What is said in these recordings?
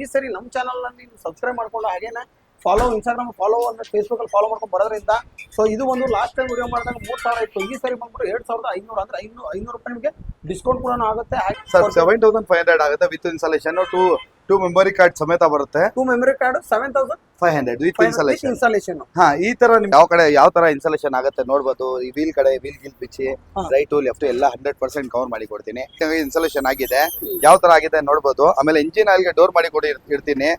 ಈ ಸರಿ ನಮ್ಮ ಚಾನಲ್ ನಲ್ಲಿ ಸಬ್ಸ್ಕ್ರೈಬ್ ಮಾಡ್ಕೊಂಡು ಹಾಗೇನೆ ಫಾಲೋ ಇನ್ಸ್ಟಾಗ್ರಾಮ್ ಫಾಲೋ ಅಂದ್ರೆ ಫೇಸ್ಬುಕ್ ಅಲ್ಲಿ ಫಾಲೋ ಮಾಡ್ಕೊಂಡು ಬರೋದ್ರಿಂದ ಸೊ ಇದು ಒಂದು ಲಾಸ್ಟ್ ಟೈಮ್ ವಿಡಿಯೋ ಮಾಡಿದಾಗ 3000 ಇತ್ತು. ಈ ಸರಿ ಬಂದ್ಬಿಟ್ಟು 2500 ಅಂದ್ರೆ 500 ರೂಪಾಯಿ ನಿಮಗೆ ಡಿಸ್ಕೌಂಟ್ ಕೂಡ ಆಗುತ್ತೆ. ಸರ್ 7500 ಆಗುತ್ತೆ with installation two memory card ಸಮೇತ ಬರುತ್ತೆ. 2 ಮೆಮೊರಿ ಕಾರ್ಡ್ 7500 ವಿತ್ ಇನ್ಸ್ಟಾಲೇಷನ್. ಹಾ, ಈ ತರ ನಿಮ್ಗೆ ಯಾವ ತರ ಇನ್ಸ್ಟಾಲೇಷನ್ ಆಗುತ್ತೆ ನೋಡ್ಬೋದು. ಈ ವೀಲ್ ಗಿಲ್ ಬಿಚ್ಚಿ ರೈಟ್ ಲೆಫ್ಟ್ ಎಲ್ಲ 100% ಕವರ್ ಮಾಡಿ ಕೊಡ್ತೀನಿ. ಇನ್ಸ್ಟಾಲೇಷನ್ ಆಗಿದೆ, ಯಾವ ತರ ಆಗಿದೆ ನೋಡ್ಬೋದು. ಆಮೇಲೆ ಇಂಜಿನ್ ಆಯಿಲ್ಗೆ ಡೋರ್ ಮಾಡಿ ಕೊಡಿ ಇರ್ತೀನಿ.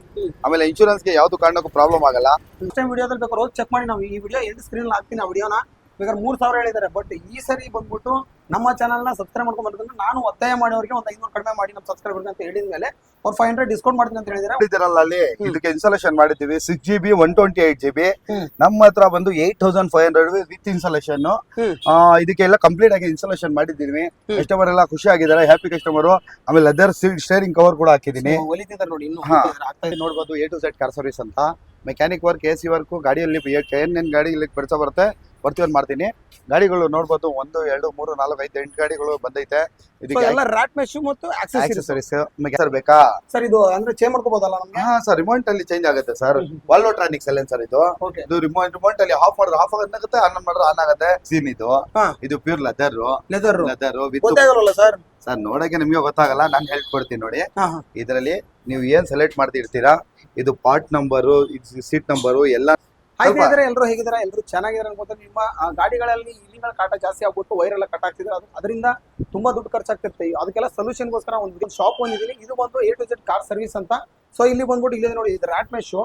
ಆಮೇಲೆ ಇನ್ಶೂರೆನ್ಸ್ ಗೆ ಯಾವ್ದು ಕಾರಣಕ್ಕೂ ಪ್ರಾಬ್ಲಮ್ ಆಗಲ್ಲ. ನೆಕ್ಸ್ಟ್ ಟೈಮ್ ವಿಡಿಯೋದಲ್ಲಿ ಬೇಕಾದ್ರೆ ಹೋಗಿ ಚೆಕ್ ಮಾಡಿ. ನಾವು ಈ ವಿಡಿಯೋ ಎಂಡ್ ಸ್ಕ್ರೀನ್ ಹಾಕ್ತೀನಿ. ಆ ವಿಡಿಯೋನ ಬೇಕಾದ್ರೆ 3000 ಹೇಳಿದ್ದಾರೆ, ಬಟ್ ಈ ಸರಿ ಬಂದ್ಬಿಟ್ಟು ನಮ್ಮ ಚಾನಲ್ ನ ಸಬ್ಸ್ಕ್ರೈಬ್ ಮಾಡ್ಕೊಂಡು ಬಂದ್ರೆ ನಾನು ಒತ್ತಾಯ ಮಾಡೋರಿಗೆ ಒಂದು 500 ಕಡಿಮೆ ಮಾಡಿ ನಮ್ಮ ಸಬ್ಸ್ಕ್ರೈಬರ್ ಅಂತ ಹೇಳಿದ ಮೇಲೆ ಅವ್ರು 500 ಡಿಸ್ಕೌಂಟ್ ಮಾಡ್ತೀನಿ ಅಂತ ಹೇಳಿದಾರೆ. ಅಲ್ಲಿ ಇದಕ್ಕೆ ಇನ್ಸ್ಟಾಲೇಷನ್ ಮಾಡಿದ್ದೀವಿ 6GB 128GB. ನಮ್ಮ ಹತ್ರ ಬಂದು 8500 ವಿತ್ ಇನ್ಸ್ಟಾಲೇಷನ್. ಇದಕ್ಕೆಲ್ಲ ಕಂಪ್ಲೀಟ್ ಆಗಿ ಇನ್ಸ್ಟಾಲೇಷನ್ ಮಾಡಿದ್ದೀವಿ. ಕಸ್ಟಮರ್ ಎಲ್ಲ ಖುಷಿ ಆಗಿದ್ದಾರೆ, ಹ್ಯಾಪಿ ಕಸ್ಟಮರ್. ಆಮೇಲೆ ಲೆದರ್ ಸ್ಟೇರಿಂಗ್ ಕವರ್ ಕೂಡ ಹಾಕಿದ್ದೀನಿ. ನೋಡಿ ನೋಡ್ಬೋದು A to Z car service ಅಂತ. ಮೆಕ್ಯಾನಿಕ್ ವರ್ಕ್, AC ವರ್ಕ್, ಗಾಡಿಯಲ್ಲಿ ಏನೇನ್ ಗಾಡಿ ಬರ್ತಾ ಬರುತ್ತೆ ಬರ್ತೀವನ್ ಮಾಡ್ತೀನಿ. ಗಾಡಿಗಳು ನೋಡ್ಬೋದು 1 2 3 4 5 8 ಗಾಡಿಗಳು ಬಂದೈತೆ. ಇದಕ್ಕೆ ಎಲ್ಲ ರ್ಯಾಟ್ ಮೆಶ್ ಮತ್ತು ಆಕ್ಸೆಸರೀಸ್ ಸರ್ ಬೇಕಾ ಸರ್? ಇದು ಅಂದ್ರೆ ಚೇಂಜ್ ಮಾಡ್ಕೋಬಹುದಲ್ಲ ನಮ್ಗೆ? ಹಾ ಸರ್, ರಿಮೋಟ್ ಅಲ್ಲಿ ಚೇಂಜ್ ಆಗುತ್ತೆ ಸರ್. ವಾಲ್ವೋಟ್ರಾನಿಕ್ಸ್ ಅಲ್ಲ ಸರ್ ಇದು. ಇದು ರಿಮೋಟ್ ಅಲ್ಲಿ ಆಫ್ ಮಾಡಿದ್ರೆ ಆಫ್ ಆಗುತ್ತೆ, ಆನ್ ಮಾಡಿದ್ರೆ ಆನ್ ಆಗುತ್ತೆ. ಸೀನ್ ಇದು ಪ್ಯೂರ್ ಲೆದರ್ ಗೊತ್ತಾಗಲ್ಲ ಸರ್. ಸರ್ ನೋಡಕ್ಕೆ ನಿಮ್ಗೆ ಗೊತ್ತಾಗಲ್ಲ, ನಾನು ಹೇಳ್ಕೊಡ್ತೀನಿ ನೋಡಿ. ಇದರಲ್ಲಿ ನೀವು ಏನ್ ಸೆಲೆಕ್ಟ್ ಮಾಡ್ತಿರ್ತೀರಾ, ಇದು ಪಾರ್ಟ್ ನಂಬರು, ಸೀಟ್ ನಂಬರು ಎಲ್ಲ. ಹಾಗಿದ್ರೆ ಎಲ್ಲರೂ ಹೇಗಿದ್ದಾರೆ? ಎಲ್ಲರೂ ಚೆನ್ನಾಗಿದ್ದಾರೆ ಅನ್ಕೋತಾರೆ. ನಿಮ್ಮ ಗಾಡಿಗಳಲ್ಲಿ ಇಲಿಗಳ ಕಾಟ ಜಾಸ್ತಿ ಆಗ್ಬಿಟ್ಟು ವೈರ್ ಎಲ್ಲ ಕಟ್ ಆಗ್ತಿದೆ, ಅದರಿಂದ ತುಂಬಾ ದುಡ್ಡು ಖರ್ಚಾಗ್ತಿರುತ್ತೆ. ಅದಕ್ಕೆಲ್ಲ ಸೊಲ್ಯೂಷನ್ಗೋಸ್ಕರ ಒಂದು ಶಾಪ್ ಬಂದಿದ್ದೀನಿ. ಇದು ಬಂದು A to Z car service ಅಂತ. ಸೊ ಇಲ್ಲಿ ಬಂದ್ಬಿಟ್ಟು ಇಲ್ಲಿ ನೋಡಿ, ಇದು ರ್ಯಾಟ್ ಮೆಶ್.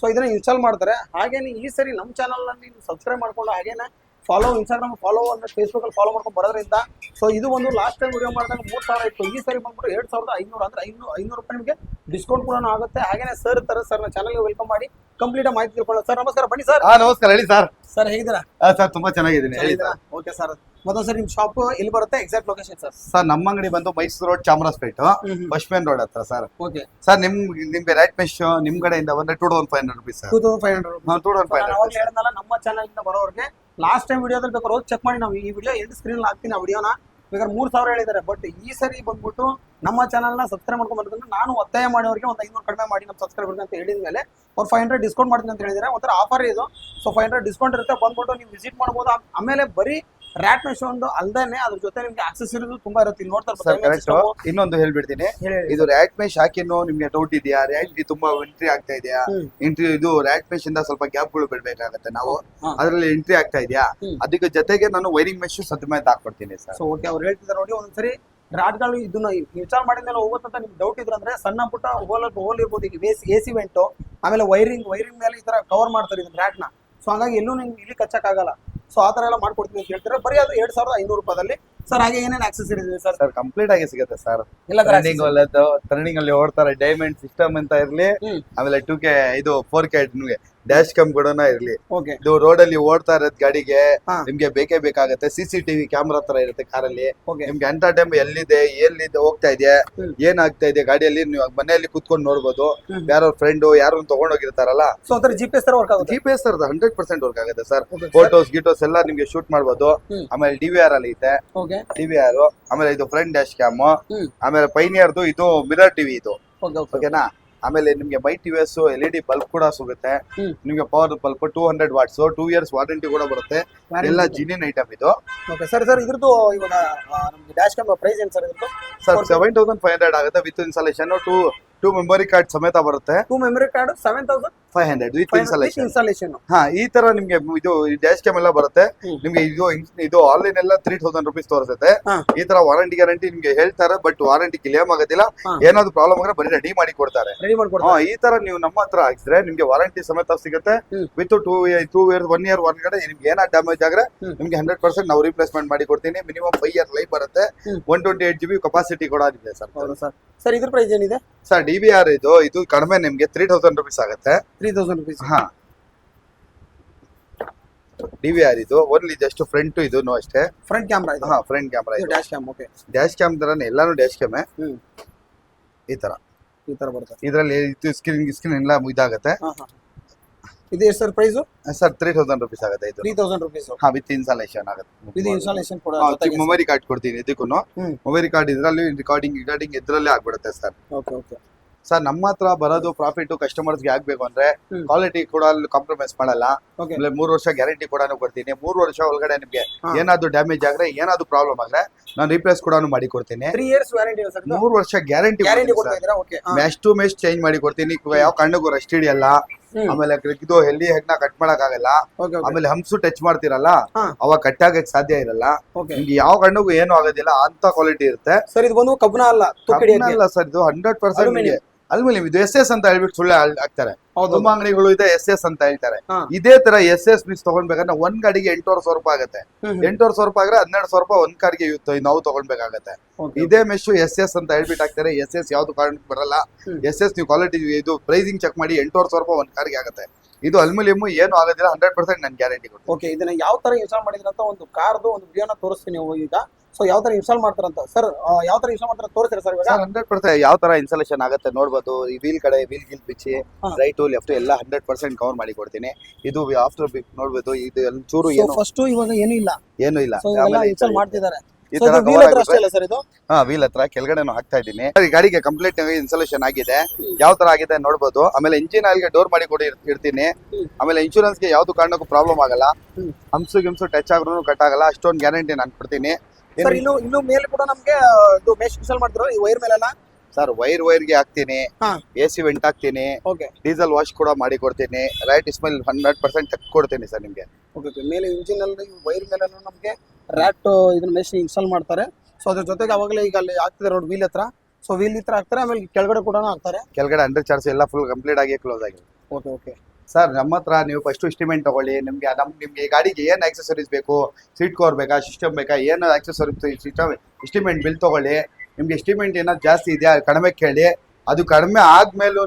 ಸೊ ಇದನ್ನ ಇನ್ಸ್ಟಾಲ್ ಮಾಡ್ತಾರೆ. ಹಾಗೇನೆ ಈ ಸರಿ ನಮ್ಮ ಚಾನಲ್ ನಲ್ಲಿ ಸಬ್ಸ್ಕ್ರೈಬ್ ಮಾಡ್ಕೊಂಡು ಹಾಗೇನೆ ಫಾಲೋ ಇನ್ಸ್ಟಾಗ್ರಾಮ್ ಫಾಲೋ ಅಂದ್ರೆ ಫೇಸ್ಬುಕ್ ಅಲ್ಲಿ ಫಾಲೋ ಮಾಡ್ಕೊಂಡು ಬರೋದ್ರಿಂದ ಸೊ ಇದು ಒಂದು ಲಾಸ್ಟ್ ಟೈಮ್ ವಿಡಿಯೋ ಮಾಡಿದಾಗ 3000 ಇತ್ತು. ಈ ಸರಿ ಬಂದ್ಬಿಟ್ಟು 2500 ಅಂದ್ರೆ 500 ರೂಪಾಯಿ ನಿಮಗೆ ಡಿಸ್ಕೌಂಟ್ ಕೂಡ ಆಗುತ್ತೆ. ಹಾಗೇನೆ ಸರ್ ಇರ್ತಾರೆ, ಸರ್ ನ ಚಾನಲ್ಗೆ ವೆಲ್ಕಮ್ ಮಾಡಿ ಕಂಪ್ಲೀಟ್ ಆಗಿ ಮಾಹಿತಿ ತಿಳ್ಕೊಳ್ಳೋಣ. ಸರ್ ನಮಸ್ಕಾರ, ಬನ್ನಿ ಸರ್. ನಮಸ್ಕಾರ, ಹೇಳಿ ಸರ್. ಸರ್ ಹೇಗಿದ್ದೀರಾ? ಸರ್ ತುಂಬಾ ಚೆನ್ನಾಗಿದ್ದೀನಿ, ಹೇಳಿ ಸರ್. ಓಕೆ ಸರ್, ಮೊದಲು ನಿಮ್ಮ ಶಾಪ್ ಎಲ್ಲಿ ಬರುತ್ತೆ, ಎಕ್ಸಾಕ್ಟ್ ಲೊಕೇಶನ್ ಸರ್? ಸರ್ ನಮ್ಮ ಅಂಗಡಿ ಬಂದು Mysuru road, Chamarajpet first main road ಹತ್ರ ಸರ್. ಓಕೆ ಸರ್, ನಿಮ್ಗೆ ರೈಟ್ ಮೆಶ್ ನಿಮ್ ಕಡೆಯಿಂದ ಬಂದ್ರೆ 2500 rupees ಸರ್. 2500 ಹೇಳಿದ್ನಲ್ಲ, ನಮ್ಮ ಚಾನಲ್ ಇಂದ ಬರೋರಿಗೆ ಲಾಸ್ಟ್ ಟೈಮ್ ವಿಡಿಯೋದಲ್ಲಿ ಬೇಕಾದ್ರೆ ಹೋಗಿ ಚೆಕ್ ಮಾಡಿ. ನಾವು ಈ ವಿಡಿಯೋ ಎಂಡ್ ಸ್ಕ್ರೀನ್ ಹಾಕ್ತೀನಿ. ಆ ವಿಡಿಯೋನ ಬೇಕಾದ್ರೆ 3000 ಹೇಳಿದ್ದಾರೆ, ಬಟ್ ಈ ಸರಿ ಬಂದ್ಬಿಟ್ಟು ನಮ್ಮ ಚಾನಲ್ ನ ಸಬ್ಸ್ಕ್ರೈಬ್ ಮಾಡ್ಕೊಂಡು ಬಂದ್ರೆ ನಾನು ಒತ್ತಾಯ ಮಾಡೋರಿಗೆ ಒಂದು 500 ಕಡಿಮೆ ಮಾಡಿ ನಮ್ಮ ಸಬ್ಸ್ಕ್ರೈಬರ್ ಅಂತ ಹೇಳಿದ ಮೇಲೆ ಅವ್ರು 500 ಡಿಸ್ಕೌಂಟ್ ಮಾಡ್ತೀನಿ ಅಂತ ಹೇಳಿದ್ರೆ ಒಂಥರ ಆಫರ್ ಇದು. ಸೊ 500 ಡಿಸ್ಕೌಂಟ್ ಇರುತ್ತೆ, ಬಂದ್ಬಿಟ್ಟು ನೀವು ವಿಸಿಟ್ ಮಾಡ್ಬೋದು. ಆಮೇಲೆ ಬರೀ ರ್ಯಾಟ್ ಮೆಶ್ ಒಂದು ಅಲ್ದೇನೆ ಅದ್ರ ಜೊತೆ ನಿಮ್ಗೆ ಆಕ್ಸೆಸರೀಸ್ ತುಂಬಾ ಇರುತ್ತೆ. ನೋಡ್ತಾರೆ. ಇನ್ನೊಂದು ಹೇಳ್ಬಿಡ್ತೀನಿ, ಇದು ರ್ಯಾಟ್ ಮೆಶ್ ಹಾಕಿನೋ ನಿಮ್ಗೆ ಡೌಟ್ ಇದೆಯಾ? ರ್ಯಾಟ್ ತುಂಬಾ ಎಂಟ್ರಿ ಆಗ್ತಾ ಇದೆಯಾ? ಎಂಟ್ರಿ ಇದು ರ್ಯಾಟ್ ಮೆಶ್ ಇಂದ ಸ್ವಲ್ಪ ಗ್ಯಾಪ್ ಗಳು ಬಿಡ್ಬೇಕಾಗತ್ತೆ ನಾವು, ಅದ್ರಲ್ಲಿ ಎಂಟ್ರಿ ಆಗ್ತಾ ಇದೆಯಾ? ಅದಕ್ಕೆ ಜೊತೆಗೆ ನಾನು ವೈರಿಂಗ್ ಮೆಶ್ ಸಮೇತ ಹಾಕೊಡ್ತೀನಿ ಸರ್. ಸೊ ಓಕೆ, ಅವ್ರು ಹೇಳ್ತಿದ್ದಾರೆ ನೋಡಿ, ಒಂದ್ಸರಿ ರಾಡ್ಗಳು ಇದನ್ನ ಇನ್ಸ್ಟಾಲ್ ಮಾಡಿದ್ಮೇಲೆ ಹೋಗುತ್ತಂತ ನಿಮ್ಗೆ ಡೌಟ್ ಇದ್ರು ಅಂದ್ರೆ ಸಣ್ಣ ಪುಟ್ಟ ಹೋಲ್ ಇರ್ಬೋದು. ಈಗ AC ವೆಂಟು, ಆಮೇಲೆ ವೈರಿಂಗ್ ಮೇಲೆ ಈ ತರ ಕವರ್ ಮಾಡ್ತಾರೆ ಇದನ್ನ ರ್ಯಾಟ್ ನ. ಸೊ ಹಾಗಾಗಿ ಎಲ್ಲೂ ನಿಮ್ಗೆ ಇಲ್ಲಿ ಕಚ್ಚಕ್ಕಾಗಲ್ಲ. ಸೊ ಆ ತರ ಎಲ್ಲ ಮಾಡ್ಕೊಡ್ತೀನಿ ಅಂತ ಹೇಳ್ತಾರೆ. ಬರೀ ಅದು 2500 ರೂಪಾಯಿದಲ್ಲಿ ಸರ್. ಹಾಗೆ ಏನೇನು ಆಕ್ಸೆಸರೀಸ್ ಇದೆ ಸರ್? ಸರ್ ಕಂಪ್ಲೀಟ್ ಆಗಿ ಸಿಗುತ್ತೆ ಸರ್. ಟರ್ನಿಂಗ್ ಅಲ್ಲಿ ಓಡ್ತಾರೆ ಡೈಮಂಡ್ ಸಿಸ್ಟಮ್ ಅಂತ ಇರ್ಲಿ, ಆಮೇಲೆ 2K ಇದು 4K ನಿಮ್ಗೆ ಡ್ಯಾಶ್ ಕ್ಯಾಮ್ ಕೂಡ ಇರ್ಲಿ. ಇದು ರೋಡ್ ಅಲ್ಲಿ ಓಡ್ತಾ ಇರೋದ್ ಗಾಡಿಗೆ ನಿಮ್ಗೆ ಬೇಕೇ ಬೇಕಾಗತ್ತೆ. CCTV ಕ್ಯಾಮ್ರಾ ತರ ಇರುತ್ತೆ ಕಾರಲ್ಲಿ. ನಿಮ್ಗೆ ಎಂತ ಟೈಮ್ ಎಲ್ಲಿದೆ ಹೋಗ್ತಾ ಇದೆ, ಏನ್ ಆಗ್ತಾ ಇದೆ ಗಾಡಿಯಲ್ಲಿ ನೀವು ಮನೆಯಲ್ಲಿ ಕುತ್ಕೊಂಡು ನೋಡ್ಬೋದು. ಯಾರೋ ಫ್ರೆಂಡ್ ಯಾರು ತಗೊಂಡೋಗಿರ್ತಾರಲ್ಲ, GPS ವರ್ಕ್ ಆಗುತ್ತೆ. GPS 100% ವರ್ಕ್ ಆಗುತ್ತೆ ಸರ್. ಫೋಟೋಸ್ ಗಿಟೋಸ್ ಎಲ್ಲ ನಿಮ್ಗೆ ಶೂಟ್ ಮಾಡ್ಬೋದು. ಆಮೇಲೆ DVR ಅಲ್ಲಿ ಐತೆ, DVR. ಆಮೇಲೆ ಇದು ಫ್ರಂಟ್ ಡ್ಯಾಶ್ ಕ್ಯಾಮ್, ಆಮೇಲೆ ಪೈನಿಯರ್ದು ಇದು ಮಿರರ್ ಟಿವಿ ಇದು. ಓಕೆನಾ? ಆಮೇಲೆ ನಿಮ್ಗೆ ಮೈ TVS LED ಬಲ್ಬ್ ಕೂಡ ಸಿಗುತ್ತೆ. ನಿಮ್ಗೆ power bulb 200 what's, 2 years warranty ಕೂಡ ಬರುತ್ತೆ. ಎಲ್ಲ ಜಿನಿಯನ್ ಐಟಮ್ ಇದು. Okay sir. ಇದ್ರದ್ದು ಇವಾಗ ನಮ್ಗೆ ಡ್ಯಾಶ್ ಕ್ಯಾಮ್ ಪ್ರೈಸ್ ಏನು ಸರ್ ಇದ್ರದ್ದು? ಸರ್ 7500 ಆಗುತ್ತೆ with installation. Two memory card ಸಮೇತ ಬರುತ್ತೆ. 2 ಮೆಮೊರಿ ಕಾರ್ಡ್ 7500 ವಿತ್ ಇನ್ಸ್ಟಾಲೇಷನ್. ಹಾ, ಈ ತರ ನಿಮ್ಗೆ ಇದು ಡ್ಯಾಶ್ ಕ್ಯಾಮ್ ಎಲ್ಲ ಬರುತ್ತೆ. ನಿಮ್ಗೆ ಇದು ಆನ್ಲೈನ್ ಎಲ್ಲ 3000 rupees ತೋರಿಸುತ್ತೆ. ಈ ತರ ವಾರಂಟಿ ಗ್ಯಾರಂಟಿ ನಿಮ್ಗೆ ಹೇಳ್ತಾರೆ, ಬಟ್ ವಾರಂಟಿ ಕ್ಲೇಮ್ ಆಗೋದಿಲ್ಲ. ಏನಾದ್ರು ಪ್ರಾಬ್ಲಮ್ ಆದ್ರೆ ಬರೀ ರೆಡಿ ಮಾಡಿ ಕೊಡ್ತಾರೆ. ಈ ತರ ನೀವು ನಮ್ಮ ಹತ್ರ ಹಾಕಿದ್ರೆ ನಿಮ್ಗೆ ವಾರಂಟಿ ಸಮೇತ ಸಿಗುತ್ತೆ. ವಿತ್ 2 years 1 year ಒಳಗಡೆ ನಿಮ್ಗೆ ಏನಾದ್ರು ಡ್ಯಾಮೇಜ್ ಆದ್ರೆ ನಿಮ್ಗೆ 100% ನಾವು ರಿಪ್ಲೇಸ್ಮೆಂಟ್ ಮಾಡಿ ಕೊಡ್ತೀನಿ. ಮಿನಿಮಮ್ 5 years ಲೈಫ್ ಬರುತ್ತೆ. 128GB ಕೆಪಾಸಿಟಿ ಕೂಡ ಇದೆ ಸರ್. ಸರ್ ಇದ್ರ ಪ್ರೈಸ್ ಏನಿದೆ ಸರ್? DVR ಇದು ಕಡಿಮೆ ನಿಮ್ಗೆ 3000 rupees ಆಗುತ್ತೆ. 3000 rupees. ಹಾ, DVR ಇದು ಓನ್ಲಿ ಜಸ್ಟ್ ಫ್ರಂಟ್ ಇದು ಅಷ್ಟೇ. ಫ್ರಂಟ್ ಕ್ಯಾಮ್ರಾ ಇದು. ಹಾ, ಫ್ರಂಟ್ ಕ್ಯಾಮ್ರಾ ಇದು. Dash cam. Okay, dash cam ತರನೇ ಎಲ್ಲಾನು ಡ್ಯಾಶ್ ಕ್ಯಾಮೇ. ಈ ತರ ಬರುತ್ತೆ. ಇದರಲ್ಲಿ ಸ್ಕ್ರೀನ್ ಎಲ್ಲ ಇದಾಗುತ್ತೆ. ಇದು ಎಷ್ಟು ಸರ್ ಪ್ರೈಸ್? ಸರ್ 3000 rupees ಆಗುತ್ತೆ ಇದು. 3000 rupees. ಹಾ, ವಿತ್ ಇನ್ಸ್ಟಾಲೇಷನ್ ಆಗುತ್ತೆ. ಇದು ಇನ್ಸ್ಟಾಲೇಷನ್ ಕೂಡ ಮೆಮೊರಿ ಕಾರ್ಡ್ ಕೊಡ್ತೀನಿ ಇದಕ್ಕೂ. ಮೆಮೊರಿ ಕಾರ್ಡ್ ಇದರಲ್ಲಿ ರಿಕಾರ್ಡಿಂಗ್ ಇದ್ರಲ್ಲೇ ಆಗ್ಬಿಡುತ್ತೆ ಸರ್. Okay okay. ಸರ್ ನಮ್ಮ ಹತ್ರ ಬರೋದು ಪ್ರಾಫಿಟ್ ಕಸ್ಟಮರ್ಸ್ಗೆ ಆಗ್ಬೇಕು ಅಂದ್ರೆ ಕ್ವಾಲಿಟಿ ಕೂಡ ಕಾಂಪ್ರಮೈಸ್ ಮಾಡಲ್ಲ. ಆಮೇಲೆ 3 ವರ್ಷ ಗ್ಯಾರಂಟಿ ಕೂಡ ಕೊಡ್ತೀನಿ. 3 ವರ್ಷ ಒಳಗಡೆ ನಿಮ್ಗೆ ಏನಾದ್ರು ಡ್ಯಾಮೇಜ್ ಆದ್ರೆ ಏನಾದ್ರು ಪ್ರಾಬ್ಲಮ್ ಆದ್ರೆ ನಾನು ರೀಪ್ಲೇಸ್ ಕೂಡ ಮಾಡಿ ಕೊಡ್ತೀನಿ. 3 years ವ್ಯಾರಂಟಿ ಇದೆ ಸರ್. 3 ವರ್ಷ ಗ್ಯಾರಂಟಿ ಕೊಡ್ತಾ ಇದ್ದೀರಾ? Okay. Mesh to mesh change ಮಾಡಿ ಕೊಡ್ತೀನಿ. ಯಾವ ಕಣ್ಣಗೂ ರಸ್ಟ್ ಹಿಡಿಯಲ್ಲ. ಆಮೇಲೆ ಇದು ಹೆಲ್ದಿ ಹೆಗ್ನ ಕಟ್ ಮಾಡಕ್ ಆಗಲ್ಲ. ಆಮೇಲೆ ಹಂಸು ಟಚ್ ಮಾಡ್ತಿರಲ್ಲ ಅವಾಗ ಕಟ್ ಆಗಕ್ ಸಾಧ್ಯ ಇರಲ್ಲ. ನಿಮ್ಗೆ ಯಾವ ಕಣ್ಣಗೂ ಏನು ಆಗೋದಿಲ್ಲ ಅಂತ ಕ್ವಾಲಿಟಿ ಇರುತ್ತೆ ಸರ್. ಇದು ಬಂದು ಕಬ್ಬಣ ಅಲ್ಲ, ಅಲ್ಲ ಸರ್. ಇದು 100% ಅಲ್ಯೂಮಿನಿಯಂ. ಇದು SS ಅಂತ ಹೇಳ್ಬಿಟ್ಟು ಸುಳ್ಳು ಹಾಕ್ತಾರೆ. ತುಂಬಾ ಅಂಗಡಿಗಳು ಇದೆ SS ಅಂತ ಹೇಳ್ತಾರೆ. ಇದೇ ತರ SS ಮಿಸ್ ತಗೊಂಡ್ಬೇಕಾದ್ರೆ ಒಂದ್ ಗಾಡಿಗೆ 8,500 ರೂಪಾಯಿ ಆಗುತ್ತೆ. 8,500 ರೂಪಾಯಿ ಆದ್ರೆ 1,200 ರೂಪಾಯಿ ಒಂದ್ ಕಾರ್ಗೆ ನಾವು ತಗೊಂಡ್ಬೇಕಾಗತ್ತೆ. ಇದೇ ಮೆಶ್ SS ಅಂತ ಹೇಳ್ಬಿಟ್ಟು ಹಾಕ್ತಾರೆ. SS ಯಾವ್ದು ಕಾರಣಕ್ಕೆ ಬರಲ್ಲ. SS ನೀವು ಕ್ವಾಲಿಟಿ ಇದು ಪ್ರೈಸಿಂಗ್ ಚೆಕ್ ಮಾಡಿ 8,500 ರೂಪಾಯಿ ಒಂದ್ ಕಾರ್ಗೆ ಆಗುತ್ತೆ. ಇದು ಅಲ್ಯೂಮಿನಿಯಂ ಏನು ಆಗೋದಿಲ್ಲ. 100% ನಾನು ಗ್ಯಾರಂಟಿ ಕೊಡ್ತೀನಿ. ಓಕೆ. ಇದನ್ನ ಯಾವ ತರ ಇನ್ಸ್ಟಾಲ್ ಮಾಡಿದ್ರ ಅಂತ ಒಂದು ಕಾರ್ದು ಒಂದು ವಿಡಿಯೋನ ತೋರಿಸ್ತೀನಿ ಈಗ. ಸೊ ಯಾವ ತರ ಇನ್ಸ್ಟಾಲ್ ಮಾಡ್ತಾರಂತ ಸರ್, ಯಾವ ತರ ಇನ್ಸ್ಟಾಲ್ ಮಾಡ್ತಾರ ತೋರಿಸ್ತೀರಾ ಸರ್ ಇವಾಗ? 100% ಯಾವ ತರ ಇನ್ಸ್ಟಾಲೇಷನ್ ಆಗುತ್ತೆ ನೋಡ್ಬೋದು. ಈ ವೀಲ್ ಕಡೆ ವೀಲ್ ಗಿಲ್ ಬಿಚ್ಚಿ ರೈಟ್ ಲೆಫ್ಟ್ ಎಲ್ಲ 100% ಕವರ್ ಮಾಡಿ ಕೊಡ್ತೀನಿ. ಇದು ಆಫ್ಟರ್ ನೋಡ್ಬೋದು. ಇದು ಚೂರು ಏನು ಫಸ್ಟ್ ಇವಾಗ ಏನು ಇಲ್ಲ. ಸೊ ಇನ್ಸ್ಟಾಲ್ ಮಾಡ್ತಿದ್ದಾರೆ. ಈ ತರ ವೀಲ್ ಹತ್ರ ಕೆಳಗಡೆನು ಹಾಕ್ತಾ ಇದ್ದೀನಿ. ಗಾಡಿಗೆ ಕಂಪ್ಲೀಟ್ ಆಗಿ ಇನ್ಸ್ಟಾಲೇಷನ್ ಆಗಿದೆ. ಯಾವ ತರ ಆಗಿದೆ ನೋಡ್ಬೋದು. ಆಮೇಲೆ ಇಂಜಿನ್ ಆಯಿಲ್ಗೆ ಡೋರ್ ಮಾಡಿ ಕೊಡಿ ಇರ್ತೀನಿ. ಆಮೇಲೆ ಇನ್ಶೂರೆನ್ಸ್ ಗೆ ಯಾವ್ದು ಕಾರಣಕ್ಕೂ ಪ್ರಾಬ್ಲಮ್ ಆಗಲ್ಲ. ಹಂಸು ಟಚ್ ಆದ್ರೂ ಕಟ್ ಆಗಲ್ಲ. ಅಷ್ಟೊಂದು ಗ್ಯಾರಂಟಿ ನಾನು ಕೊಡ್ತೀನಿ. ಸರ್ ಇನ್ನು ಮೇಲೆ ಕೂಡ ನಮ್ಗೆ ಇದು ಮೆಶ್ ಇನ್ಸ್ಟಾಲ್ ಮಾಡ್ತಿರೋ ಈ ವೈರ್ ಮೇಲೆಲ್ಲ ಸರ್ ವೈರ್ಗೆ ಹಾಕ್ತೀನಿ. AC ವೆಂಟ್ ಹಾಕ್ತೀನಿ. ಡೀಸೆಲ್ ವಾಶ್ ಕೂಡ ಮಾಡಿ ಕೊಡ್ತೀನಿ. ರೈಟ್ ಸ್ಮೆಲ್ 100% ತಕ್ಕ ಕೊಡ್ತೀನಿ ಸರ್ ನಿಮ್ಗೆ. ಮೇಲೆ ಇಂಜಿನ್ ಅಲ್ಲಿ ವೈರ್ ಮೇಲೆ ನಮ್ಗೆ ರ್ಯಾಟ್ ಇದನ್ನ ಮೆಶ್ ಇನ್ಸ್ಟಾಲ್ ಮಾಡ್ತಾರೆ. ಸೊ ಅದ್ರ ಜೊತೆಗೆ ಅವಾಗಲೇ ಈಗ ಅಲ್ಲಿ ಆಗ್ತಿದೆ ನೋಡಿ ವೀಲ್ ಹತ್ರ. ಸೊ ವೀಲ್ ಹತ್ರ ಹಾಕ್ತಾರೆ. ಆಮೇಲೆ ಕೆಳಗಡೆ ಕೂಡ ಹಾಕ್ತಾರೆ. ಕೆಳಗಡೆ ಅಂಡರ್ ಚಾರ್ಜ್ ಎಲ್ಲ ಫುಲ್ ಕಂಪ್ಲೀಟ್ ಆಗಿ ಕ್ಲೋಸ್ ಆಗಿದೆ. ಓಕೆ. ಸರ್ ನಮ್ಮ ಹತ್ರ ನೀವು ಫಸ್ಟ್ ಎಸ್ಟಿಮೇಟ್ ತಗೊಳ್ಳಿ. ನಿಮ್ಗೆ ಗಾಡಿಗೆ ಏನು ಆಕ್ಸೆಸರೀಸ್ ಬೇಕು, ಸೀಟ್ ಕವರ್ ಬೇಕಾ, ಸಿಸ್ಟಮ್ ಬೇಕಾ, ಏನು ಆಕ್ಸೆಸರೀಸ್ ಸಿಸ್ಟಮ್ ಎಸ್ಟಿಮೇಟ್ ಬಿಲ್ ತಗೊಳ್ಳಿ. ನಿಮ್ಗೆ ಎಸ್ಟಿಮೇಟ್ ಏನಾದ್ರು ಜಾಸ್ತಿ ಇದೆಯಾ ಕಡಿಮೆ ಕೇಳಿ. ಅದು ಕಡಿಮೆ ಆದ್ಮೇಲೂ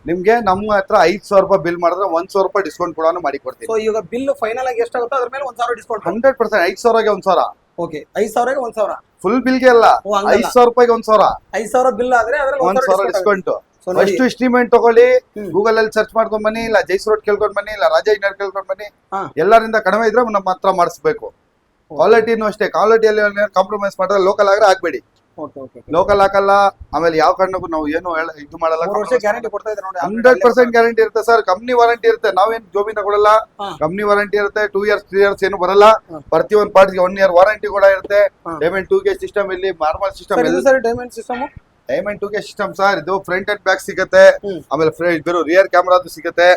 ನಿಮ್ಗೆ ನಮ್ಮ ಹತ್ರ 5,000 ರೂಪಾಯಿ ಬಿಲ್ ಮಾಡಿದ್ರೆ 1,000 ರೂಪಾಯಿ ಡಿಸ್ಕೌಂಟ್ ಕೂಡ ಮಾಡಿ ಕೊಡ್ತೀವಿ. ಸೊ ಈಗ ಬಿಲ್ ಫೈನಲ್ ಆಗಿ ಎಷ್ಟಾಗುತ್ತೋ ಅದ್ರ ಮೇಲೆ 1,000 ಡಿಸ್ಕೌಂಟ್. 100% 5,000ಗೆ 1,000. ಓಕೆ. 5,000ಗೆ 1,000 ಫುಲ್ ಬಿಲ್ಗೆ ಅಲ್ಲ. 5,000 ರೂಪಾಯಿಗೆ 1,000. 5,000 ಬಿಲ್ ಆದ್ರೆ 1,000 ಡಿಸ್ಕೌಂಟ್. ಫಸ್ಟ್ ಎಸ್ಟಿಮೇಟ್ ತಗೊಳ್ಳಿ. ಗೂಗಲ್ ಅಲ್ಲಿ ಸರ್ಚ್ ಮಾಡ್ಕೊಂಡ್ ಬನ್ನಿ, ಇಲ್ಲ ಜೈಸ್ ರೋಡ್ ಕೇಳ್ಕೊಂಡ್ ಬನ್ನಿ, ಇಲ್ಲ ರಾಜ ಇಂಜಿನಿಯರ್ ಕೇಳ್ಕೊಂಡ್ ಬನ್ನಿ. ಎಲ್ಲರಿಂದ ಕಡಿಮೆ ಇದ್ರೆ ನಮ್ಮ ಹತ್ರ ಮಾಡಿಸ್ಬೇಕು. ಕ್ವಾಲಿಟಿನೂ ಅಷ್ಟೇ. ಕ್ವಾಲಿಟಿಯಲ್ಲಿ ಕಾಂಪ್ರಮೈಸ್ ಮಾಡಿದ್ರೆ ಲೋಕಲ್ ಆದ್ರೆ ಆಗ್ಬೇಡಿ. ಲೋಕಲ್ ಹಾಕಲ್ಲ. ಆಮೇಲೆ ಯಾವ ಕಾರಣಕ್ಕೂ ನಾವು ಏನು ಇದು ಮಾಡಲ್ಲ. 100% ಗ್ಯಾರಂಟಿ ಇರುತ್ತೆ ಸರ್. ಕಂಪ್ನಿ ವಾರಂಟಿ ಇರುತ್ತೆ. ನಾವೇನು ಜೋಬಿ ತಗೊಳ್ಳಲ್ಲ. ಕಂಪ್ನಿ ವಾರಂಟಿ ಇರುತ್ತೆ. 2 years 3 years ಏನು ಬರಲ್ಲ. ಪ್ರತಿಯೊಂದು ಪಾರ್ಟ್ಗೆ 1 year ವಾರಂಟಿ ಕೂಡ ಇರುತ್ತೆ. ಡೈಮಂಡ್ 2K ಸಿಸ್ಟಮ್ ಇಲ್ಲಿ normal system diamond 2K system sir. ಇದು ಫ್ರಂಟ್ ಅಂಡ್ ಬ್ಯಾಕ್ ಸಿಗುತ್ತೆ. ಆಮೇಲೆ ರಿಯರ್ ಕ್ಯಾಮ್ರಾದು ಸಿಗುತ್ತೆ.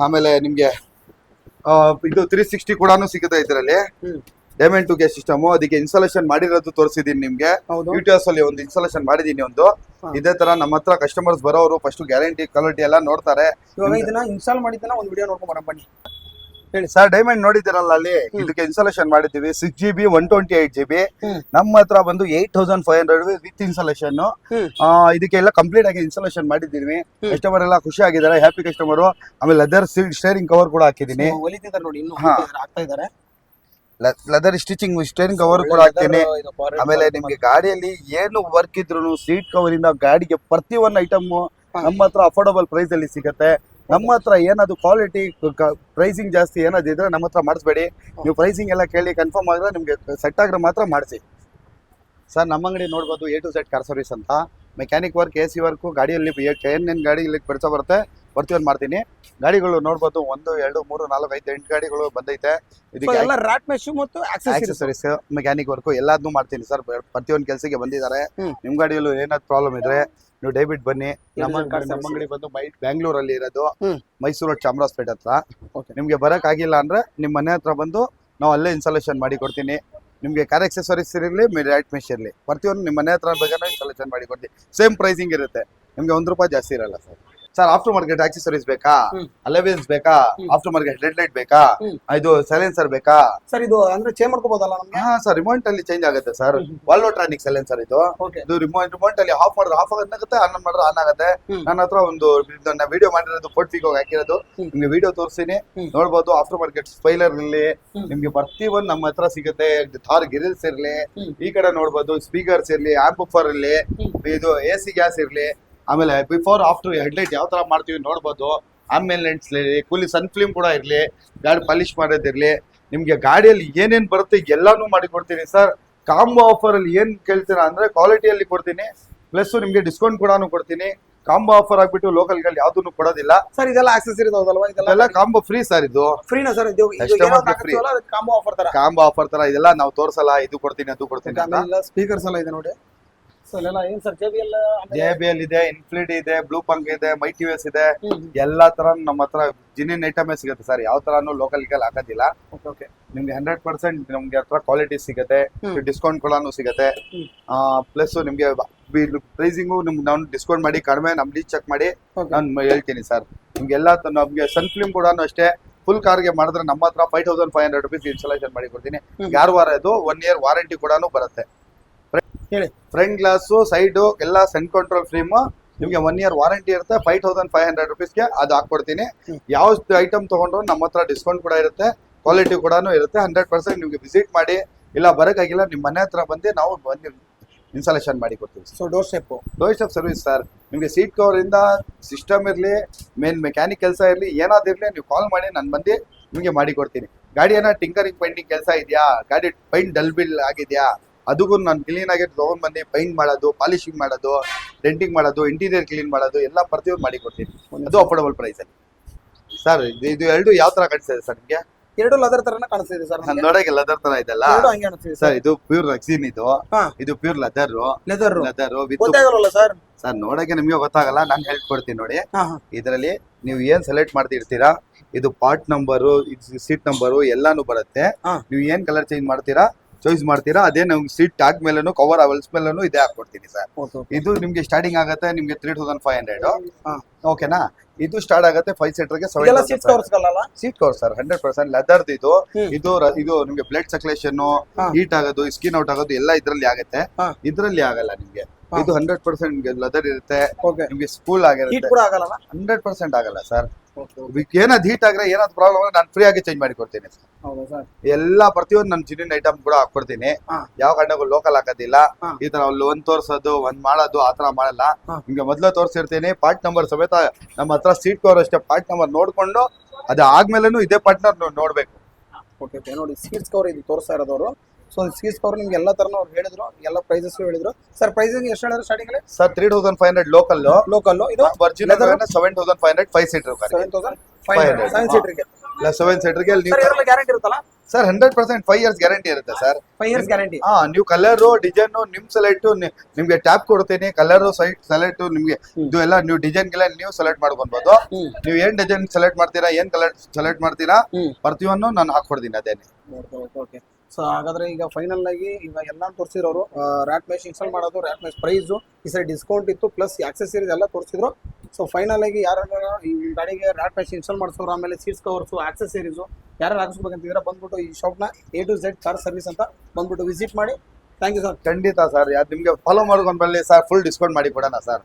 ಆಮೇಲೆ ನಿಮ್ಗೆ ಇದು 360 ಕೂಡ ಸಿಗುತ್ತೆ ಇದರಲ್ಲಿ. Diamond 2K system. ಅದಕ್ಕೆ ಇನ್ಸ್ಟಾಲೇಷನ್ ಮಾಡಿರೋದು ತೋರಿಸಿದೀನಿ ನಿಮ್ಗೆ. ಯೂಟ್ಯೂಬ್ಸ್ ಅಲ್ಲಿ ಒಂದು ಇನ್ಸ್ಟಾಲೇಷನ್ ಮಾಡಿದೀನಿ ಒಂದು. ಇದೇ ತರ ನಮ್ಮ ಹತ್ರ ಕಸ್ಟಮರ್ಸ್ ಬರೋರು ಫಸ್ಟ್ ಗ್ಯಾರಂಟಿ ಕ್ವಾಲಿಟಿ ಎಲ್ಲ ನೋಡ್ತಾರೆ. ಇದನ್ನ ಇನ್ಸ್ಟಾಲ್ ಮಾಡಿದ್ದನ್ನ ಒಂದು ವಿಡಿಯೋ ನೋಡ್ಕೊಂಡ್ ಬನ್ನಿ. ಹೇಳಿ ಸರ್. ಡೈಮಂಡ್ ನೋಡಿದಿರಲ್ಲ ಅಲ್ಲಿ. ಇದಕ್ಕೆ ಇನ್ಸ್ಟಾಲೇಷನ್ ಮಾಡಿದ್ದೀವಿ 6GB 128GB. ನಮ್ಮ ಹತ್ರ ಬಂದು 8,500 ವಿತ್ ಇನ್ಸ್ಟಾಲೇಷನ್. ಇದಕ್ಕೆಲ್ಲ ಕಂಪ್ಲೀಟ್ ಆಗಿ ಇನ್ಸ್ಟಾಲೇಷನ್ ಮಾಡಿದ್ದೀವಿ. ಕಸ್ಟಮರ್ ಎಲ್ಲ ಖುಷಿ ಆಗಿದ್ದಾರೆ, ಹ್ಯಾಪಿ ಕಸ್ಟಮರ್. ಆಮೇಲೆ ಲೆದರ್ ಸ್ಟೇರಿಂಗ್ ಕವರ್ ಕೂಡ ಹಾಕಿದ್ದೀನಿ. ಲೆದರ್ ಸ್ಟಿಚಿಂಗ್ ಸ್ಟೇರಿಂಗ್ ಕವರ್ ಕೂಡ ಹಾಕ್ತೀನಿ. ಆಮೇಲೆ ನಿಮ್ಗೆ ಗಾಡಿಯಲ್ಲಿ ಏನು ವರ್ಕ್ ಇದ್ರು ಸೀಟ್ ಕವರ್ ಇಂದ ಗಾಡಿಗೆ ಪ್ರತಿಯೊಂದು ಐಟಮ್ ನಮ್ಮ ಹತ್ರ ಅಫೋರ್ಡಬಲ್ ಪ್ರೈಸ್ ಅಲ್ಲಿ ಸಿಗುತ್ತೆ. ನಮ್ಮ ಹತ್ರ ಏನಾದ್ರು ಕ್ವಾಲಿಟಿ ಪ್ರೈಸಿಂಗ್ ಜಾಸ್ತಿ ಏನಾದ್ರು ಇದ್ರೆ ನಮ್ಮ ಹತ್ರ ಮಾಡಿಸ್ಬೇಡಿ. ನೀವು ಪ್ರೈಸಿಂಗ್ ಎಲ್ಲ ಕೇಳಿ ಕನ್ಫರ್ಮ್ ಆಗಿದ್ರೆ ನಿಮ್ಗೆ ಸೆಟ್ ಆಗಿರೋ ಮಾತ್ರ ಮಾಡಿಸಿ ಸರ್. ನಮ್ಮ ಅಂಗಡಿ ನೋಡ್ಬೋದು A to Z car service ಅಂತ. ಮೆಕ್ಯಾನಿಕ್ ವರ್ಕ್, AC ವರ್ಕ್, ಗಾಡಿಯಲ್ಲಿ ಏನೇನು ಗಾಡಿ ಇಲ್ಲಿ ಕೆಲಸ ಬರುತ್ತೆ ಪ್ರತಿಯೊಂದು ಮಾಡ್ತೀನಿ. ಗಾಡಿಗಳು ನೋಡ್ಬೋದು 1 2 3 4 5 8 ಗಾಡಿಗಳು ಬಂದೈತೆ. ಇದಕ್ಕೆ ರ್ಯಾಟ್ ಮೆಶ್ ಮತ್ತು ಆಕ್ಸೆಸರೀಸ್ ಮೆಕ್ಯಾನಿಕ್ ವರ್ಕ್ ಎಲ್ಲಾದ್ನೂ ಮಾಡ್ತೀನಿ ಸರ್. ಪ್ರತಿಯೊಂದು ಕೆಲಸಕ್ಕೆ ಬಂದಿದ್ದಾರೆ. ನಿಮ್ ಗಾಡಿಯಲ್ಲೂ ಏನಾದ್ರು ಪ್ರಾಬ್ಲಮ್ ಇದ್ರೆ ನೀವು ದಯವಿಟ್ಟು ಬನ್ನಿ. ನಮ್ಮ ಅಂಗಡಿ ಬಂದು ಬ್ಯಾಂಗ್ಳೂರಲ್ಲಿ ಇರೋದು, ಮೈಸೂರು ಚಾಮರಾಜಪೇಟೆ ಹತ್ರ. ನಿಮ್ಗೆ ಬರಕ್ ಆಗಿಲ್ಲ ಅಂದ್ರೆ ನಿಮ್ಮ ಮನೆ ಹತ್ರ ಬಂದು ನಾವು ಅಲ್ಲೇ ಇನ್ಸ್ಟಾಲೇಷನ್ ಮಾಡಿ ಕೊಡ್ತೀನಿ. ನಿಮ್ಗೆ ಕಾರ್ ಆಕ್ಸೆಸರೀಸ್ ಇರಲಿ, ರ್ಯಾಟ್ ಮೆಶ್ ಇರಲಿ, ಪ್ರತಿಯೊಂದು ನಿಮ್ಮ ಮನೆ ಹತ್ರ ಬೇಕಾದ್ರೆ ಇನ್ಸ್ಟಾಲೇಷನ್ ಮಾಡಿ ಕೊಡ್ತೀವಿ. ಸೇಮ್ ಪ್ರೈಸಿಂಗ್ ಇರುತ್ತೆ. ನಿಮ್ಗೆ 1 ರೂಪಾಯಿ ಜಾಸ್ತಿ ಇರಲ್ಲ sir. Sir after market accessories ಬೇಕಾ, ಅಲೆವೆನ್ಸ್ ಬೇಕಾ, ಆಫ್ಟರ್ ಮಾರ್ಕೆಟ್ ರೆಡ್ ಲೈಟ್ ಬೇಕಾ, ಇದು ಸೈಲೆನ್ಸರ್ ಬೇಕಾ ಸರ್? ಇದು ಅಂದ್ರೆ ಚೇಂಜ್ ಮಾಡ್ಕೋಬಹುದಲ್ಲ ನಮ್ಗೆ? ಹಾ ಸರ್, ರಿಮೋಟ್ ಅಲ್ಲಿ ಚೇಂಜ್ ಆಗುತ್ತೆ ಸರ್. ವಾಲ್ವೋಟ್ರಾನಿಕ್ ಸೈಲೆನ್ಸರ್ ಇದು. ರಿಮೋಟ್ ಅಲ್ಲಿ ಆಫ್ ಮಾಡಿದ್ರೆ ಆಫ್ ಆಗುತ್ತೆ, ಆನ್ ಮಾಡಿದ್ರೆ ಆನ್ ಆಗುತ್ತೆ. ನನ್ನ ಹತ್ರ ಒಂದು ವಿಡಿಯೋ ಮಾಡಿರೋದು ಫೋಟೋ ಹಾಕಿರೋದು ನಿಮ್ಗೆ ವಿಡಿಯೋ ತೋರಿಸ್ತೀನಿ, ನೋಡ್ಬೋದು. ಆಫ್ಟರ್ ಮಾರ್ಕೆಟ್ ಸ್ಪೈಲರ್ ಇರ್ಲಿ, ನಿಮ್ಗೆ ಪ್ರತಿಯೊಂದು ನಮ್ಮ ಹತ್ರ ಸಿಗುತ್ತೆ. ಥಾರ್ ಗಿರಿಲ್ಸ್ ಇರ್ಲಿ, ಈ ಕಡೆ ನೋಡ್ಬೋದು ಸ್ಪೀಕರ್ಸ್ ಇರ್ಲಿ, ಆಂಪ್ಲಿಫೈರ್ ಇರ್ಲಿ, ಇದು AC ಗ್ಯಾಸ್ ಇರ್ಲಿ, ಆಮೇಲೆ ಬಿಫೋರ್ ಆಫ್ಟರ್ ಹೆಡ್ಲೈಟ್ ಯಾವ ತರ ಮಾಡ್ತೀವಿ ನೋಡ್ಬೋದು. ಆಮೇಲೆ ಲೆನ್ಸ್ ಇರಲಿ, ಕೂಲಿ ಸನ್ ಫಿಲ್ಮ್ ಕೂಡ ಇರಲಿ, ಗಾಡಿ ಪಾಲಿಶ್ ಮಾಡೋದಿರ್ಲಿ, ನಿಮ್ಗೆ ಗಾಡಿಯಲ್ಲಿ ಏನೇನ್ ಬರುತ್ತೆ ಎಲ್ಲಾನು ಮಾಡಿ ಕೊಡ್ತೀನಿ ಸರ್. ಕಾಂಬೋ ಆಫರ್ ಅಲ್ಲಿ ಏನ್ ಕೇಳ್ತೀರಾ ಅಂದ್ರೆ ಕ್ವಾಲಿಟಿಯಲ್ಲಿ ಕೊಡ್ತೀನಿ, ಪ್ಲಸ್ ನಿಮ್ಗೆ ಡಿಸ್ಕೌಂಟ್ ಕೂಡ ಕೊಡ್ತೀನಿ. ಕಾಂಬೋ ಆಫರ್ ಆಗ್ಬಿಟ್ಟು ಲೋಕಲ್ ಗಳು ಯಾವ್ದನ್ನು ಕೊಡೋದಿಲ್ಲ ಸರ್ ಇದೆಲ್ಲ ಆಕ್ಸೆಸರೀಸ್ ಹೌದಲ್ವಾ ಇದೆಲ್ಲ ಇದೆಲ್ಲ ಕಾಂಬೋ ಫ್ರೀ ಸರ್ ಇದು ಫ್ರೀನಾ ಸರ್ ಇದು Customer ಗೆ free. ಕಾಂಬೋ ಆಫರ್ ತರ ಕಾಂಬೋ ಆಫರ್ ತರ ಇದೆಲ್ಲ ನಾವು ತೋರ್ಸಲ್ಲ ಇದು ಕೊಡ್ತೀನಿ ಅದು ಕೊಡ್ತೀನಿ ಅಂತ ಆಮೇಲೆ ಸ್ಪೀಕರ್ಸ್ ಎಲ್ಲ ಇದೆ ನೋಡಿ ಸೊ ಇಲ್ಲೆಲ್ಲ ಏನ್ ಸರ್ JBL JBL ಇದೆ ಇನ್ಫಿನಿಟಿ ಇದೆ ಬ್ಲೂ ಪಂಕ್ ಇದೆ ಮೈ TVS ಇದೆ ಎಲ್ಲಾ ತರ ನಮ್ಮ ಹತ್ರ ಜಿನಿನ್ ಐಟಮೇ ಸಿಗುತ್ತೆ ಸರ್ ಯಾವ ತರಾನು ಲೋಕಲ್ ಗೆ ಹಾಕೋದಿಲ್ಲ ಓಕೆ ನಿಮ್ಗೆ 100% ನಮ್ಗೆ ಹತ್ರ ಕ್ವಾಲಿಟಿ ಸಿಗುತ್ತೆ ಡಿಸ್ಕೌಂಟ್ ಕೂಡ ಸಿಗುತ್ತೆ ಪ್ಲಸ್ ನಿಮ್ಗೆ ಪ್ರೈಸಿಂಗು ನಿಮ್ಗೆ ನಾನು ಡಿಸ್ಕೌಂಟ್ ಮಾಡಿ ಕಡಿಮೆ ನಮ್ಗೆ ಚೆಕ್ ಮಾಡಿ ನಾನು ಹೇಳ್ತೀನಿ ಸರ್ ನಿಮ್ಗೆ ಎಲ್ಲ ನಮ್ಗೆ ಸನ್ ಫಿಲ್ಮ್ ಕೂಡ ಅಷ್ಟೇ ಫುಲ್ ಕಾರ್ಗೆ ಮಾಡಿದ್ರೆ ನಮ್ಮ ಹತ್ರ 5500 ರುಪೀಸ್ ಇನ್ಸ್ಟಾಲೇಷನ್ ಮಾಡಿ ಕೊಡ್ತೀನಿ ಯಾರು ವಾರ ಇದು 1 ಇಯರ್ ವಾರಂಟಿ ಕೂಡ ಬರುತ್ತೆ ಹೇಳಿ ಫ್ರಂಟ್ ಗ್ಲಾಸ್ ಸೈಡ್ ಎಲ್ಲ ಸೆಂಟ್ ಕಂಟ್ರೋಲ್ ಫ್ರೇಮ್ ನಿಮ್ಗೆ 1 ಇಯರ್ ವಾರಂಟಿ ಇರುತ್ತೆ 5500 ರುಪೀಸ್ಗೆ ಅದು ಹಾಕೊಡ್ತೀನಿ ಯಾವ ಐಟಮ್ ತಗೊಂಡ್ರು ನಮ್ಮ ಹತ್ರ ಡಿಸ್ಕೌಂಟ್ ಕೂಡ ಇರುತ್ತೆ ಕ್ವಾಲಿಟಿ ಕೂಡ ಇರುತ್ತೆ 100% ನಿಮ್ಗೆ ವಿಸಿಟ್ ಮಾಡಿ ಇಲ್ಲ ಬರೋಕ್ಕಾಗಿಲ್ಲ ನಿಮ್ಮ ಮನೆ ಹತ್ರ ಬಂದು ನಾವು ಬಂದು ಇನ್ಸ್ಟಾಲೇಷನ್ ಮಾಡಿ ಕೊಡ್ತೀವಿ so door step service sir ನಿಮ್ಗೆ ಸೀಟ್ ಕವರ್ ಇಂದ ಸಿಸ್ಟಮ್ ಇರಲಿ ಮೇನ್ ಮೆಕ್ಯಾನಿಕ್ ಕೆಲಸ ಇರಲಿ ಏನಾದಿರ್ಲಿ ನೀವು ಕಾಲ್ ಮಾಡಿ ನಾನು ಬಂದು ನಿಮ್ಗೆ ಮಾಡಿ ಕೊಡ್ತೀನಿ ಗಾಡಿ ಏನೋ ಟಿಂಕರಿಂಗ್ ಪೈಂಟಿಂಗ್ ಕೆಲಸ ಇದೆಯಾ ಗಾಡಿ ಪೈಂಟ್ ಡಲ್ ಬಿಲ್ ಆಗಿದೆಯಾ ಅದಕ್ಕೂ ನಾನು ಕ್ಲೀನ್ ಆಗಿ ತಗೊಂಡ್ ಬಂದು ಪೈಂಟ್ ಮಾಡೋದು ಪಾಲಿಶಿಂಗ್ ಮಾಡೋದು ಡೆಂಟಿಂಗ್ ಮಾಡೋದು ಇಂಟೀರಿಯರ್ ಕ್ಲೀನ್ ಮಾಡೋದು ಎಲ್ಲ ಪ್ರತಿಯೊಂದು ಮಾಡಿ ಕೊಡ್ತೀನಿ ಅದು ಅಫೋರ್ಡಬಲ್ ಪ್ರೈಸ್ ಅಲ್ಲಿ ಸರ್ ಇದು ಎರಡು ಯಾವ ತರ ಕಾಣಿಸ್ತಿದೆ ಸರ್ ನಿಮ್ಗೆ ಎರಡು ಲೆದರ್ ತರನ ಕಾಣಿಸ್ತಿದೆ ಸರ್ ನಾನು ನೋಡಕ್ಕೆ ಲೆದರ್ ತರ ಇದೆಲ್ಲ ಎರಡು ಹಂಗೆ ಕಾಣಿಸ್ತಿದೆ ಸರ್ ಇದು ಪ್ಯೂರ್ ರೆಕ್ಸಿನ್ ಹಾ. ಇದು ಪ್ಯೂರ್ ಲೆದರ್ ಲೆದರ್ ವಿತ್ ಗೊತ್ತಾಗಲ್ಲ ಸರ್ ಸರ್ ನೋಡಕ್ಕೆ ನಿಮ್ಗೆ ಗೊತ್ತಾಗಲ್ಲ ನಾನು ಹೇಳ್ಕೊಡ್ತೀನಿ ನೋಡಿ ಹಾ ಇದರಲ್ಲಿ ನೀವು ಏನ್ ಸೆಲೆಕ್ಟ್ ಮಾಡ್ತಿರ್ತೀರಾ ಇದು ಪಾರ್ಟ್ ನಂಬರು ಸೀಟ್ ನಂಬರು ಎಲ್ಲಾನು ಬರುತ್ತೆ ಹಾ. ನೀವು ಏನ್ ಕಲರ್ ಚೇಂಜ್ ಮಾಡ್ತೀರಾ ಚಾಯ್ಸ್ ಮಾಡ್ತೀರಾ ಅದೇ ನಮ್ಗೆ ಸೀಟ್ ಟ್ಯಾಗ್ ಮೇಲೂ ಕವರ್ ಅವಲ್ಸ್ ಮೇಲೂ ಇದೇ ಹಾಕೊಡ್ತೀನಿ ಸರ್ ಇದು ನಿಮ್ಗೆ ಸ್ಟಾರ್ಟಿಂಗ್ ಆಗುತ್ತೆ ನಿಮ್ಗೆ 3500 ಹಾ. ಓಕೆನಾ ಇದು ಸ್ಟಾರ್ಟ್ ಆಗುತ್ತೆ 5 ಸೀಟರ್ಗೆ ಇದೆಲ್ಲ ಸೀಟ್ ಕವರ್ಸ್ ಗಲ್ಲ ಸೀಟ್ ಕವರ್ ಸರ್ 100% ಲೆದರ್ದು ಇದು ಹ್ಮ್. ಇದು ನಿಮ್ಗೆ ಬ್ಲಡ್ ಸರ್ಕ್ಯುಲೇಷನ್ ಹಾ. ಹೀಟ್ ಆಗೋದು ಸ್ಕಿನ್ ಔಟ್ ಆಗೋದು ಎಲ್ಲ ಇದ್ರಲ್ಲಿ ಆಗುತ್ತೆ ಹಾ. ಇದ್ರಲ್ಲಿ ಆಗಲ್ಲ ನಿಮ್ಗೆ ಹಾ. ಇದು 100% ಲೆದರ್ ಇರುತ್ತೆ ಓಕೆ ನಿಮ್ಗೆ ಸ್ಕೂಲ್ ಹೀಟ್ ಆಗಿರುತ್ತೆ ಕೂಡ ಆಗಲ್ಲ 100% ಆಗಲ್ಲ ಸರ್ ಏನಾದ್ ಹೀಟ್ ಆಗ್ರೆ ಏನಾದ್ ಪ್ರಾಬ್ಲಮ್ ನಾನು ಫ್ರೀ ಆಗಿ ಚೇಂಜ್ ಮಾಡಿ ಕೊಡ್ತೀನಿ ಹೌದಾ ಸರ್ ಎಲ್ಲಾ ಪ್ರತಿಯೊಂದು ನನ್ನ ಜಿನಿನ್ ಐಟಮ್ ಕೂಡ ಹಾಕೊಡ್ತೀನಿ ಹಾ. ಯಾವ ಕಾರಣಕ್ಕೂ ಲೋಕಲ್ ಹಾಕೋದಿಲ್ಲ ಹಾ. ಈ ತರ ಅಲ್ಲಿ ಒಂದ್ ತೋರ್ಸೋದು ಒಂದ್ ಮಾಡೋದು ಆತರ ಮಾಡಲ್ಲ ಹಾ. ನಿಮ್ಗೆ ಮೊದ್ಲು ತೋರಿಸಿರ್ತೀನಿ ಪಾರ್ಟ್ ನಂಬರ್ ಸಮೇತ ನಮ್ಮ ಹತ್ರ ಸೀಟ್ ಕವರ್ ಅಷ್ಟೇ ಪಾರ್ಟ್ ನಂಬರ್ ನೋಡ್ಕೊಂಡು ಅದು ಆದ್ಮೇಲೆನೂ ಇದೇ ಪಾರ್ಟ್ನರ್ ನೋಡ್ಬೇಕು ಓಕೆ ನೋಡಿ ಸೀಟ್ಸ್ ಕವರ್ ಇದು ತೋರಿಸ್ತಾ ಇರೋದವರು ಸೊ ಸೀಟ್ಸ್ ಕವರ್ ನಿಮ್ಗೆ ಎಲ್ಲ ತರನ ಅವ್ರು ಹೇಳಿದ್ರು ಎಲ್ಲ ಪ್ರೈಸಸ್ ಹೇಳಿದ್ರು ಸರ್ ಪ್ರೈಸಿಂಗ್ ಎಷ್ಟು ಹೇಳಿದ್ರು ಸ್ಟಾರ್ಟಿಂಗ್ ಅಲ್ಲಿ ಸರ್ 3500 ಲೋಕಲ್ ಲೋಕಲ್ ಇದು ಒರಿಜಿನಲ್ 7500 5 ಸೀಟರ್ 7500 7 ಸೀಟರ್ಗೆ 7 ಸೀಟರ್ಗೆ ಸರ್ ಇದರಲ್ಲಿ ಗ್ಯಾರಂಟಿ ಇರುತ್ತಲ್ಲ ಸರ್ 100% 5 ಇಯರ್ಸ್ ಗ್ಯಾರಂಟಿ ಇರುತ್ತೆ ಸರ್ 5 ಇಯರ್ಸ್ ಗ್ಯಾರಂಟಿ ನೀವು ಕಲರ್ ಡಿಸೈನ್ ನಿಮ್ ಸೆಲೆಕ್ಟ್ ನಿಮ್ಗೆ ಟ್ಯಾಪ್ ಕೊಡ್ತೀನಿ ಕಲರ್ ಸೈಟ್ ಸೆಲೆಕ್ಟ್ ನಿಮ್ಗೆ ಇದು ಎಲ್ಲ ನೀವು ಡಿಸೈನ್ ಗೆಲ್ಲ ನೀವು ಸೆಲೆಕ್ಟ್ ಮಾಡ್ಕೊಬಹುದು ನೀವು ಏನ್ ಡಿಸೈನ್ ಸೆಲೆಕ್ಟ್ ಮಾಡ್ತೀರಾ ಏನ್ ಕಲರ್ ಸೆಲೆಕ್ಟ್ ಮಾಡ್ತೀರಾ ಪ್ರತಿಯೊಂದು ನಾನು ಹಾಕೊಡ್ತೀನಿ ಅದೇನೆ ಓಕೆ ಸೊ ಹಾಗಾದ್ರೆ ಈಗ ಫೈನಲ್ ಆಗಿ ಈಗ ಎಲ್ಲ ತೋರಿಸಿರೋರು ರ್ಯಾಟ್ ಮೆಶ್ ಇನ್ಸ್ಟಾಲ್ ಮಾಡೋದು ರ್ಯಾಟ್ ಮೆಶ್ ಪ್ರೈಸು ಈ ಸರಿ ಡಿಸ್ಕೌಂಟ್ ಇತ್ತು ಪ್ಲಸ್ ಆಕ್ಸೆಸರೀಸ್ ಎಲ್ಲ ತೋರಿಸಿದ್ರು ಸೊ ಫೈನಲ್ ಆಗಿ ಯಾರು ಈ ಗಾಡಿಗೆ ರ್ಯಾಟ್ ಮೆಶ್ ಇನ್ಸ್ಟಾಲ್ ಮಾಡಿಸೋರು ಆಮೇಲೆ ಸೀಟ್ಸ್ ಕವರ್ಸು ಆಕ್ಸೆಸರೀಸು ಯಾರು ಹಾಕಿಸ್ಬೇಕಂತಿದ್ರೆ ಬಂದ್ಬಿಟ್ಟು ಈ ಶಾಪ್ನ A to Z car service ಅಂತ ಬಂದ್ಬಿಟ್ಟು ವಿಸಿಟ್ ಮಾಡಿ ಥ್ಯಾಂಕ್ ಯು ಸರ್ ಖಂಡಿತ ಸರ್ ನಿಮ್ಗೆ ಫಾಲೋ ಮಾಡ್ಕೊಂಡು ಬರಲಿ ಸರ್ ಫುಲ್ ಡಿಸ್ಕೌಂಟ್ ಮಾಡಿ ಕೊಡೋಣ ಸರ್